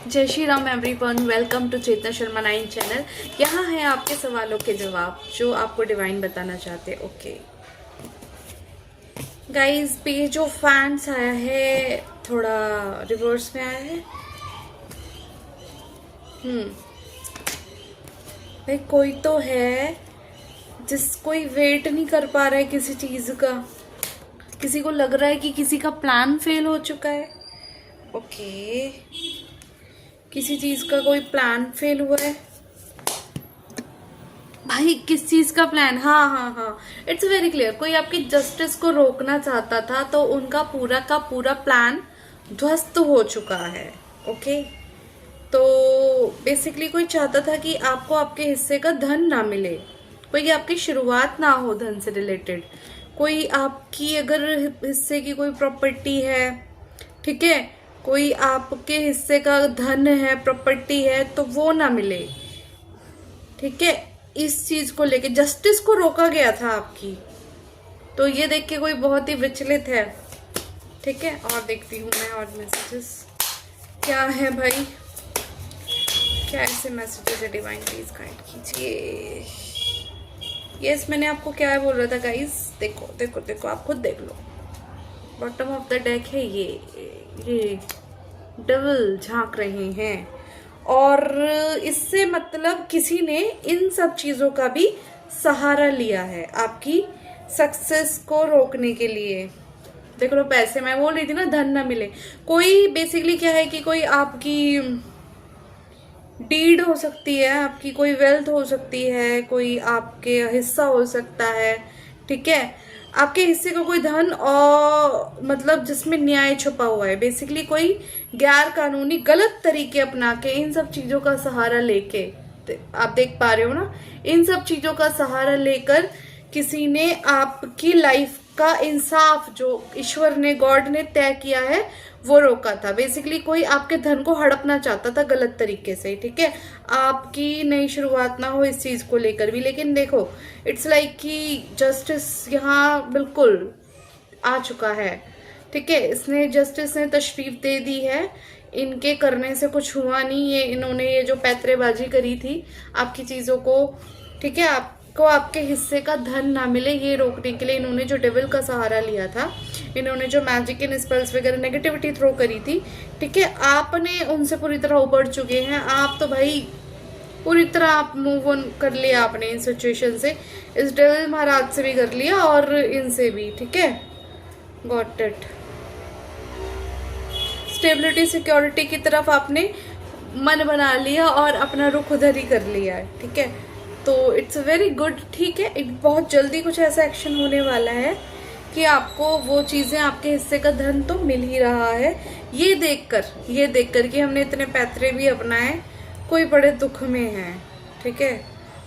जय Shri Ram everyone, welcome to Chetna Sharma 9 channel. यहाँ है आपके सवालों के जवाब जो आपको डिवाइन बताना चाहते हैं। ओके गाइस, पे जो फैंस आया है थोड़ा रिवर्स में आया है। भाई कोई तो है कोई वेट नहीं कर पा रहा है किसी चीज का। किसी को लग रहा है कि किसी का प्लान फेल हो चुका है। ओके, किसी चीज का कोई प्लान फेल हुआ है। भाई किस चीज का प्लान? हाँ, इट्स वेरी क्लियर। कोई आपकी जस्टिस को रोकना चाहता था तो उनका पूरा का पूरा प्लान ध्वस्त हो चुका है। ओके, तो बेसिकली कोई चाहता था कि आपको आपके हिस्से का धन ना मिले, कोई आपकी शुरुआत ना हो धन से रिलेटेड, कोई आपकी अगर हिस्से की कोई प्रॉपर्टी है, ठीक है, कोई आपके हिस्से का धन है, प्रॉपर्टी है, तो वो ना मिले। ठीक है, इस चीज को लेके जस्टिस को रोका गया था आपकी। तो ये देख के कोई बहुत ही विचलित है। ठीक है, और देखती हूँ मैं और मैसेजेस क्या है भाई, क्या ऐसे मैसेजेस है। डिवाइन प्लीज गाइड कीजिए। यस, मैंने आपको क्या बोल रहा था गाइस, देखो देखो देखो, आप खुद देख लो। बॉटम ऑफ द डेक है ये डेविल झांक रहे हैं, और इससे मतलब किसी ने इन सब चीजों का भी सहारा लिया है आपकी सक्सेस को रोकने के लिए। देख लो, पैसे, मैं बोल रही थी ना धन ना मिले। कोई बेसिकली क्या है कि कोई आपकी डीड हो सकती है, आपकी कोई वेल्थ हो सकती है, कोई आपके हिस्सा हो सकता है। ठीक है, आपके हिस्से का कोई धन और मतलब जिसमें न्याय छुपा हुआ है। बेसिकली कोई गैर कानूनी गलत तरीके अपना के इन सब चीजों का सहारा लेके, आप देख पा रहे हो ना, इन सब चीजों का सहारा लेकर किसी ने आपकी लाइफ का इंसाफ जो ईश्वर ने, गॉड ने तय किया है, वो रोका था। बेसिकली कोई आपके धन को हड़पना चाहता था गलत तरीके से। ठीक है, आपकी नई शुरुआत ना हो इस चीज को लेकर भी। लेकिन देखो, इट्स लाइक कि जस्टिस यहाँ बिल्कुल आ चुका है। ठीक है, इसने जस्टिस ने तशरीफ दे दी है। इनके करने से कुछ हुआ नहीं, ये इन्होंने ये जो पैतरेबाजी करी थी आपकी चीजों को, ठीक है, आपको आपके हिस्से का धन ना मिले, ये रोकने के लिए इन्होंने जो डेविल का सहारा लिया था, इन्होंने जो मैजिक इन स्पेल्स वगैरह नेगेटिविटी थ्रो करी थी। ठीक है, आपने उनसे पूरी तरह उबर चुके हैं। आप तो भाई पूरी तरह आप मूव ऑन कर लिया आपने इन सिचुएशन से, इस डेविल महाराज से भी कर लिया और इनसे भी। ठीक है, गॉट इट। स्टेबिलिटी सिक्योरिटी की तरफ आपने मन बना लिया और अपना रुख उधर ही कर लिया है। ठीक है, तो इट्स वेरी गुड। ठीक है, बहुत जल्दी कुछ ऐसा एक्शन होने वाला है कि आपको वो चीजें, आपके हिस्से का धन तो मिल ही रहा है। ये देखकर कि हमने इतने पैतरे भी अपनाए, कोई बड़े दुख में है। ठीक है,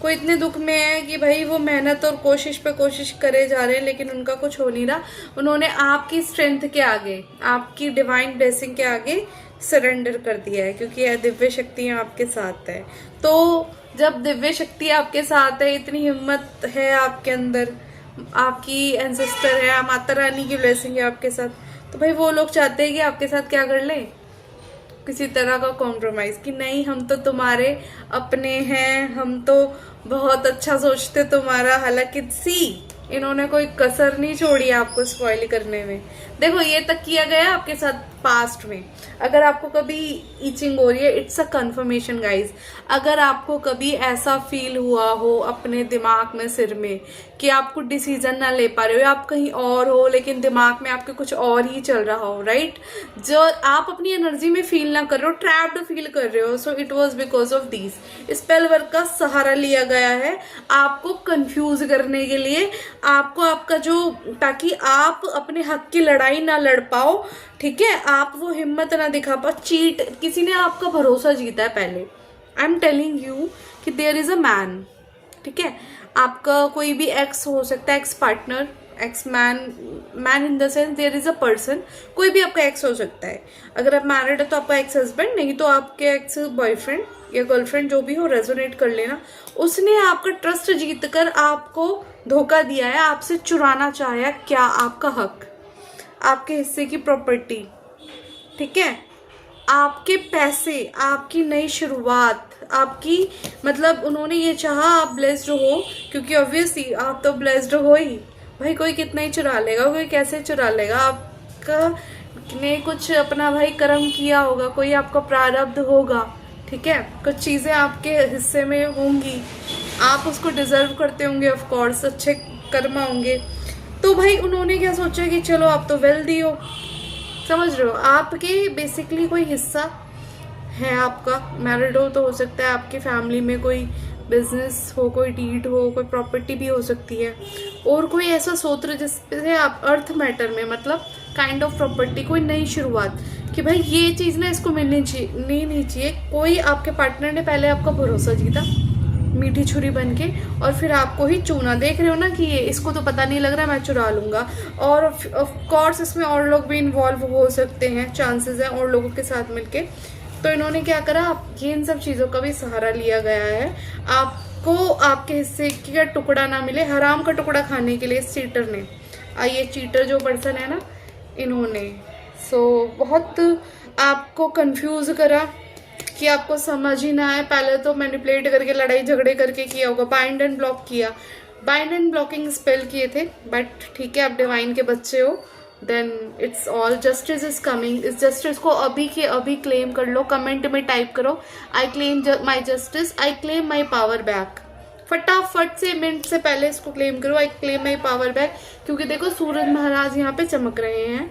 कोई इतने दुख में है कि भाई वो मेहनत और कोशिश पे कोशिश करे जा रहे हैं, लेकिन उनका कुछ हो नहीं रहा। उन्होंने आपकी स्ट्रेंथ के आगे, आपकी डिवाइन ब्लेसिंग के आगे सरेंडर कर दिया है, क्योंकि यह दिव्य शक्तियां आपके साथ है। तो जब दिव्य शक्ति आपके साथ है, इतनी हिम्मत है आपके अंदर, आपकी एंसेस्टर है, माता रानी की ब्लेसिंग है आपके साथ, तो भाई वो लोग चाहते हैं कि आपके साथ क्या कर ले, किसी तरह का कॉम्प्रोमाइज, कि नहीं हम तो तुम्हारे अपने हैं, हम तो बहुत अच्छा सोचते तुम्हारा। हालांकि इन्होंने कोई कसर नहीं छोड़ी आपको स्पॉइल करने में। देखो, ये तक किया गया आपके साथ पास्ट में। अगर आपको कभी ईचिंग हो रही है, इट्स अ कंफर्मेशन गाइज। अगर आपको कभी ऐसा फील हुआ हो अपने दिमाग में, सिर में, कि आपको डिसीजन ना ले पा रहे हो, आप कहीं और हो लेकिन दिमाग में आपके कुछ और ही चल रहा हो, राइट, जो आप अपनी एनर्जी में फील ना कर रहे हो, ट्रैप्ड फील कर रहे हो, so it was because of this. Spell work का सहारा लिया गया है आपको कंफ्यूज करने के लिए, आपको आपका जो, ताकि आप अपने हक की लड़ाई ना लड़ पाओ। ठीक है, आप वो हिम्मत ना दिखा पाओ। चीट, किसी ने आपका भरोसा जीता है पहले। आई एम टेलिंग यू कि देयर इज अ मैन। ठीक है, आपका कोई भी एक्स हो सकता है, ex partner, ex man in the sense there is a person, कोई भी आपका एक्स हो सकता है। अगर आप मैरिड है तो आपका एक्स हस्बैंड, नहीं तो आपके एक्स बॉयफ्रेंड या गर्लफ्रेंड, जो भी हो, रेजोनेट कर लेना। उसने आपका ट्रस्ट जीतकर आपको धोखा दिया है, आपसे चुराना चाहा क्या, आपका हक, आपके हिस्से की प्रॉपर्टी। ठीक है, आपके पैसे, आपकी नई शुरुआत, आपकी मतलब उन्होंने ये चाहा आप ब्लेस्ड हो, क्योंकि ऑब्वियसली आप तो ब्लेस्ड हो ही भाई। कोई कितना ही चुरा लेगा, कोई कैसे चुरा लेगा आपका, ने कुछ अपना भाई कर्म किया होगा, कोई आपका प्रारब्ध होगा, ठीक है। कुछ चीजें आपके हिस्से में होंगी, आप उसको डिजर्व करते होंगे, ऑफ कोर्स अच्छे कर्म होंगे। तो भाई उन्होंने क्या सोचा कि चलो आप तो वेल्दी हो, समझ रहे हो, आपके बेसिकली कोई हिस्सा है आपका, मैरिड हो तो हो सकता है आपकी फैमिली में कोई बिजनेस हो, कोई डीड हो, कोई प्रॉपर्टी भी हो सकती है, और कोई ऐसा सूत्र जिससे आप अर्थ मैटर में मतलब काइंड ऑफ प्रॉपर्टी, कोई नई शुरुआत कि भाई ये चीज़ ना इसको मिलनी चाहिए, नहीं चाहिए। कोई आपके पार्टनर ने पहले आपका भरोसा जीता मीठी छुरी बन के, और फिर आपको ही चूना। देख रहे हो ना कि ये इसको तो पता नहीं लग रहा, मैं चुरा लूंगा। और ऑफ कोर्स इसमें और लोग भी इन्वॉल्व हो सकते हैं, चांसेस हैं और लोगों के साथ मिलके। तो इन्होंने क्या करा, ये इन सब चीज़ों का भी सहारा लिया गया है। आपको आपके हिस्से का टुकड़ा ना मिले, हराम का टुकड़ा खाने के लिए इस चीटर ने, ये चीटर जो पर्सन है ना, इन्होंने बहुत आपको कंफ्यूज करा कि आपको समझ ही ना आए। पहले तो मैनिपुलेट करके, लड़ाई झगड़े करके किया होगा, बाइंड एंड ब्लॉक किया, बाइंड एंड ब्लॉकिंग स्पेल किए थे। बट ठीक है, आप डिवाइन के बच्चे हो, then it's all, justice is coming. इस जस्टिस को अभी के अभी क्लेम कर लो। कमेंट में टाइप करो, आई क्लेम माई जस्टिस, आई क्लेम माई पावर बैक। फटाफट से, मिनट से पहले इसको क्लेम करो, आई क्लेम माई पावर बैक। क्योंकि देखो सूरज महाराज यहाँ पे चमक रहे हैं,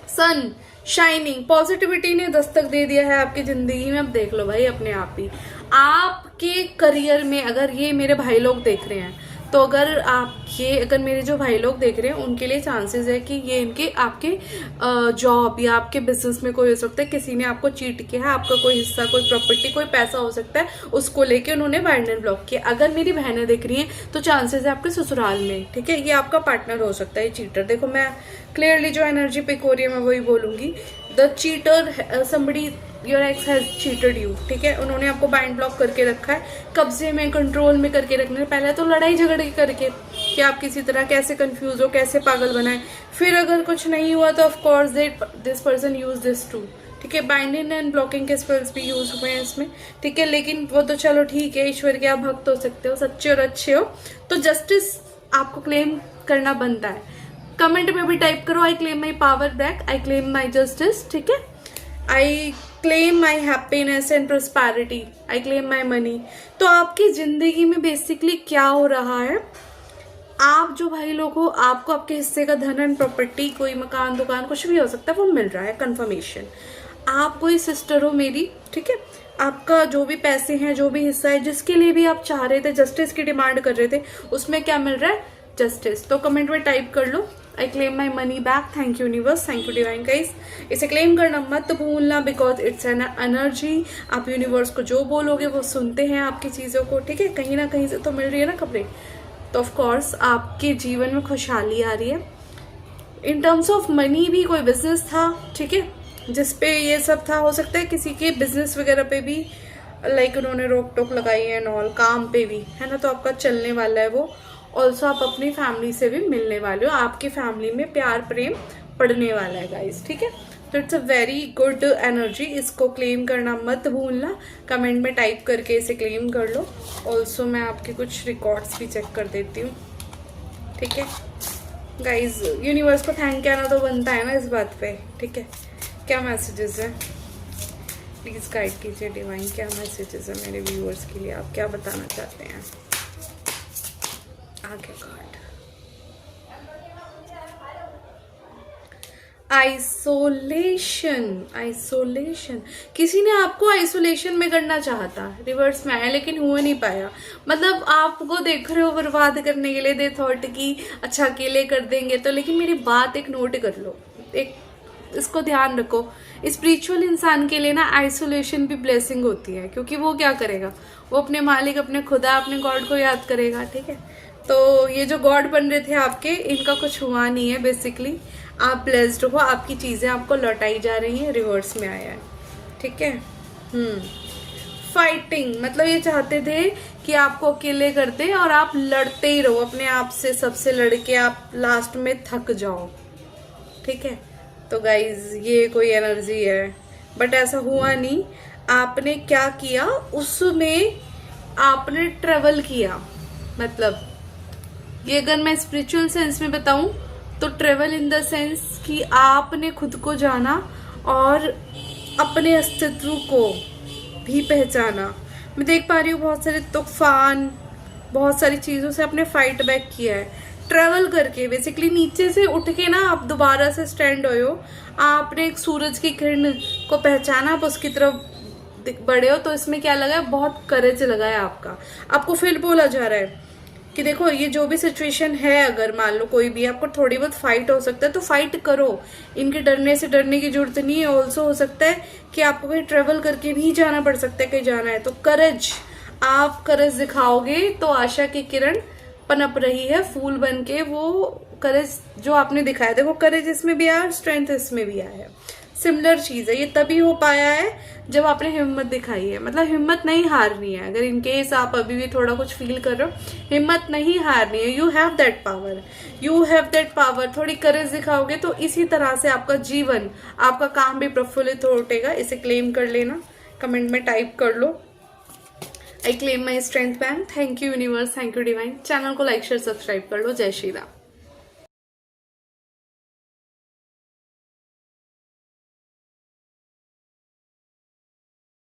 सन शाइनिंग, पॉजिटिविटी ने दस्तक दे दिया है आपकी जिंदगी में। अब देख लो भाई अपने आप ही, आपके करियर में अगर ये मेरे भाई लोग देख रहे हैं, तो अगर मेरे जो भाई लोग देख रहे हैं, उनके लिए चांसेस है कि ये इनके आपके जॉब या आपके बिजनेस में कोई हो सकता है, किसी ने आपको चीट किया है, आपका कोई हिस्सा, कोई प्रॉपर्टी, कोई पैसा हो सकता है, उसको लेके उन्होंने बाइंड एंड ब्लॉक किया। अगर मेरी बहनें देख रही हैं तो चांसेस है आपके ससुराल में, ठीक है, ये आपका पार्टनर हो सकता है चीटर। देखो मैं क्लियरली जो एनर्जी पिक हो रही है मैं वही बोलूंगी, the cheater, somebody your x has cheated you, ठीक है। उन्होंने आपको बाइंड ब्लॉक करके रखा है, कब्जे में, कंट्रोल में करके रखने। पहले तो लड़ाई झगड़े करके कि आप किसी तरह कैसे कंफ्यूज हो, कैसे पागल बनाए। फिर अगर कुछ नहीं हुआ तो of course this person use this to, ठीक है। बाइंडिंग एंड ब्लॉकिंग के स्पेल्स भी यूज हुए हैं इसमें, ठीक है। लेकिन वो तो चलो ठीक है, ईश्वर के आप भक्त हो सकते हो, सच्चे और अच्छे हो, तो जस्टिस आपको क्लेम करना बनता है। कमेंट में भी टाइप करो, आई क्लेम माई पावर बैक, आई क्लेम माई जस्टिस, ठीक है। आई claim my happiness and prosperity, I claim my money. तो आपकी जिंदगी में बेसिकली क्या हो रहा है, आप जो भाई लोग हो, आपको आपके हिस्से का धन एंड प्रॉपर्टी, कोई मकान, दुकान, कुछ भी हो सकता है, वो मिल रहा है, कंफर्मेशन। आप कोई सिस्टर हो मेरी, ठीक है। आपका जो भी पैसे हैं, जो भी हिस्सा है, जिसके लिए भी आप चाह रहे थे, जस्टिस की डिमांड कर रहे थे, उसमें क्या मिल रहा है, जस्टिस। तो कमेंट में टाइप कर लो, I claim my money back, thank you universe, thank you divine guys. इसे क्लेम करना मत भूलना, बिकॉज इट्स एन एनर्जी। आप यूनिवर्स को जो बोलोगे वो सुनते हैं आपकी चीज़ों को, ठीक है। कहीं ना कहीं से तो मिल रही है ना खबरें, तो ऑफ कोर्स आपके जीवन में खुशहाली आ रही है। इन टर्म्स ऑफ मनी भी कोई बिजनेस था, ठीक है, जिसपे ये सब था, हो सकता है किसी के बिजनेस वगैरह पे भी लाइक उन्होंने रोक टोक लगाई है, नॉल काम पे भी है ना, तो आपका चलने वाला है वो। ऑल्सो आप अपनी फैमिली से भी मिलने वाले हो, आपकी फैमिली में प्यार प्रेम पड़ने वाला है गाइस, ठीक है। तो it's a very good energy, इसको क्लेम करना मत भूलना। कमेंट में टाइप करके इसे क्लेम कर लो। ऑल्सो मैं आपके कुछ रिकॉर्ड्स भी चेक कर देती हूँ, ठीक है गाइज। यूनिवर्स को थैंक कहना तो बनता है ना इस बात पे, ठीक है। क्या मैसेजेस है, प्लीज गाइड कीजिए डिवाइन, क्या मैसेजेस है मेरे व्यूअर्स के लिए, आप क्या बताना चाहते हैं। आगे कार्ड, आइसोलेशन, आइसोलेशन, किसी ने आपको आइसोलेशन में करना चाहा था, रिवर्स में आया, लेकिन हो नहीं पाया। मतलब आपको देख रहे हो बर्बाद करने के लिए, दे थॉट की अच्छा अकेले कर देंगे तो। लेकिन मेरी बात एक नोट कर लो, एक इसको ध्यान रखो, स्पिरिचुअल इंसान के लिए ना आइसोलेशन भी ब्लेसिंग होती है, क्योंकि वो क्या करेगा, वो अपने मालिक, अपने खुदा, अपने गॉड को याद करेगा, ठीक है। तो ये जो गॉड बन रहे थे आपके, इनका कुछ हुआ नहीं है बेसिकली। आप ब्लेस्ड हो, आपकी चीजें आपको लौटाई जा रही हैं, रिवर्स में आया है, ठीक है। फाइटिंग, मतलब ये चाहते थे कि आपको अकेले कर दे और आप लड़ते ही रहो अपने आप से, सबसे लड़के आप लास्ट में थक जाओ, ठीक है। तो गाइज ये कोई एनर्जी है, बट ऐसा हुआ नहीं। आपने क्या किया, उसमें आपने ट्रेवल किया। मतलब ये अगर मैं स्पिरिचुअल सेंस में बताऊं तो ट्रेवल इन द सेंस कि आपने खुद को जाना और अपने अस्तित्व को भी पहचाना। मैं देख पा रही हूँ बहुत सारे तूफान, बहुत सारी चीज़ों से आपने फाइट बैक किया है ट्रेवल करके। बेसिकली नीचे से उठ के ना आप दोबारा से स्टैंड हुए हो। आपने एक सूरज की किरण को पहचाना, आप उसकी तरफ बढ़े हो। तो इसमें क्या लगा है, बहुत करेज लगा है आपका। आपको फील बोला जा रहा है कि देखो ये जो भी सिचुएशन है, अगर मान लो कोई भी आपको थोड़ी बहुत फाइट हो सकता है तो फाइट करो। इनके डरने से डरने की जरूरत नहीं है। ऑल्सो हो सकता है कि आपको कहीं ट्रेवल करके भी जाना पड़ सकता है, कहीं जाना है तो करेज, आप करेज दिखाओगे तो आशा की किरण पनप रही है फूल बन के। वो करेज जो आपने दिखाया, देखो करेज इसमें भी आया और स्ट्रेंथ इसमें भी आया है। सिमिलर चीज है, ये तभी हो पाया है जब आपने हिम्मत दिखाई है। मतलब हिम्मत नहीं हारनी है। अगर इनकेस आप अभी भी थोड़ा कुछ फील कर रहे हो, हिम्मत नहीं हारनी है। You have that power, you have that power. थोड़ी करेज दिखाओगे तो इसी तरह से आपका जीवन, आपका काम भी प्रफुल्लित हो उठेगा। इसे क्लेम कर लेना, कमेंट में टाइप कर लो, I claim my strength bank. Thank you universe, thank you divine. Channel को लाइक शेयर सब्सक्राइब कर लो। जय श्री राम।